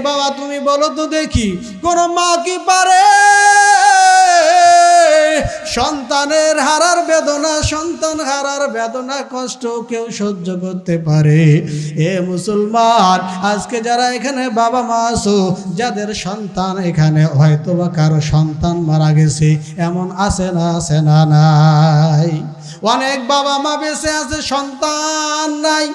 বাবা তুমি বলো তো দেখি, কোন মা কি পারে সন্তানের হারার বেদনা, সন্তান হারার বেদনা কষ্ট কেউ সহ্য করতে পারে? এ মুসলমান, আজকে যারা এখানে বাবা মা আছো, যাদের সন্তান এখানে হয়তো বা কারো সন্তান মারা গেছে, এমন আছে না? আছে না? নাই। অনেক বাবা মা বেঁচে আছে, সন্তান নাই।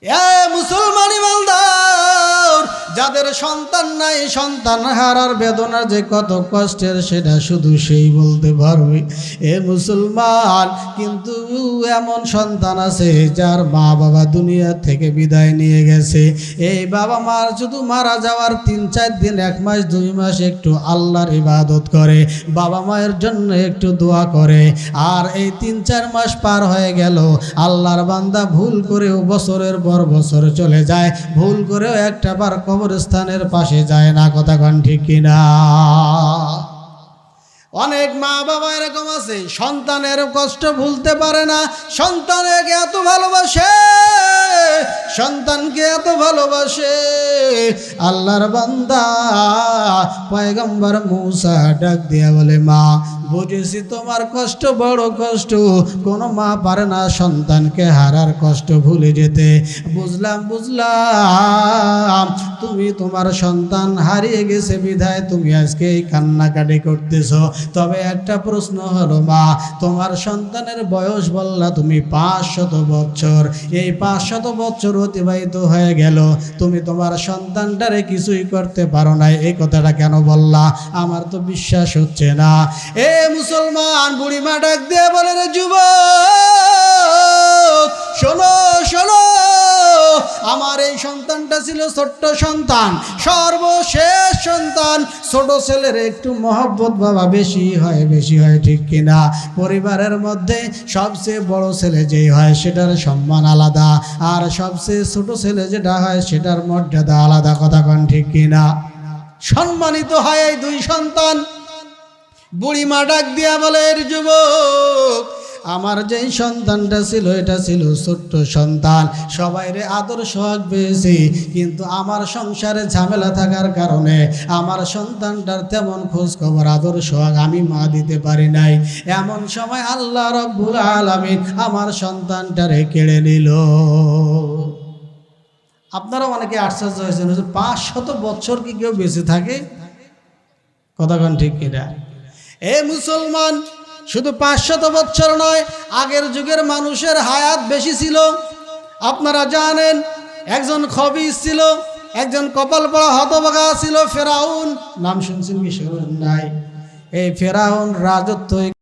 এ মুসলমান ইমানদার, যাদের সন্তান নাই, সন্তান হারার বেদনা যে কত কষ্টের সেটা শুধু সেই বলতে পারবে। এ মুসলমান, কিন্তু এমন সন্তান আছে যার মা বাবা দুনিয়া থেকে বিদায় নিয়ে গেছে। এই বাবা মার শুধু মারা যাওয়ার 3-4 দিন, 1 মাস 2 মাস একটু আল্লাহর ইবাদত করে, বাবা মায়ের জন্য একটু দোয়া করে, আর এই 3-4 মাস পার হয়ে গেল, আল্লাহর বান্দা ভুল করেও বছরের পর বছর চলে যায়, ভুল করেও একটা বার কবরস্থানের পাশে যায় না। কথা কন ঠিক কিনা? অনেক মা বাবা এরকম আছে, সন্তানের কষ্ট ভুলতে পারে না, সন্তানকে এত ভালোবাসে, সন্তানকে এত ভালোবাসে। আল্লাহর বান্দা পয়গম্বর মুসা ডাক দিয়া বলে, মা বুঝেছি তোমার কষ্ট বড় কষ্ট, কোনো মা পারে না সন্তানকে হারার কষ্ট ভুলে যেতে। বুঝলাম তুমি তোমার সন্তান হারিয়ে গেছে বিধায় তুমি আজকে এই কান্নাকাটি করতেছ। তবে একটা প্রশ্ন হলো, মা তোমার সন্তানের বয়স বললা তুমি 500 বছর, এই 500 বছর অতিবাহিত হয়ে গেল, তুমি তোমার সন্তানটারে কিছুই করতে পারো না, এই কথাটা কেন বললা? আমার তো বিশ্বাস হচ্ছে না। এ মুসলমান, বুড়িমা ডাক দিয়ে বলে, রে যুবক, শোনো শোনো, আমার এই সন্তানটা ছিল ছোট্ট সন্তান, সর্বশেষ সন্তান। ছোট ছেলের একটু মহব্বত বাবা বেশি হয়, বেশি হয়, ঠিক কিনা? পরিবারের মধ্যে সবচেয়ে বড় ছেলে যেই হয় সেটার সম্মান আলাদা, আর সবচেয়ে ছোট ছেলে যেটা হয় সেটার মর্যাদা আলাদা। কথা কন ঠিক কিনা? সম্মানিত হয় এই 2 সন্তান। বুড়িমা ডাক দিয়া বলে, যুবক, আমার যেই সন্তানটা ছিল এটা ছিল ছোট্ট সন্তান, সবাইরে আদর সোহাগ পেয়েছি, কিন্তু আমার সংসারে ঝামেলা থাকার কারণে আমার সন্তানটার তেমন খোঁজ খবর আদর সোহাগ আমি মা দিতে পারি নাই। এমন সময় আল্লাহ রব্বুল আলামিন আমার সন্তানটারে কেড়ে নিল। আপনারা অনেকে আশ্চর্য হয়েছেন, 500 বছর কি কেউ বেঁচে থাকে? কথাক্ষণ ঠিক কিনা? এ মুসলমান, শুধু 500 বছর নয়, আগের যুগের মানুষের হায়াত বেশি ছিল। আপনারা জানেন, একজন খবিস ছিল, একজন কপাল পড়া হতভাগা ছিল, ফেরাউন। নাম শুনছেন কি? শুনেন নাই? এই ফেরাউন রাজত্ব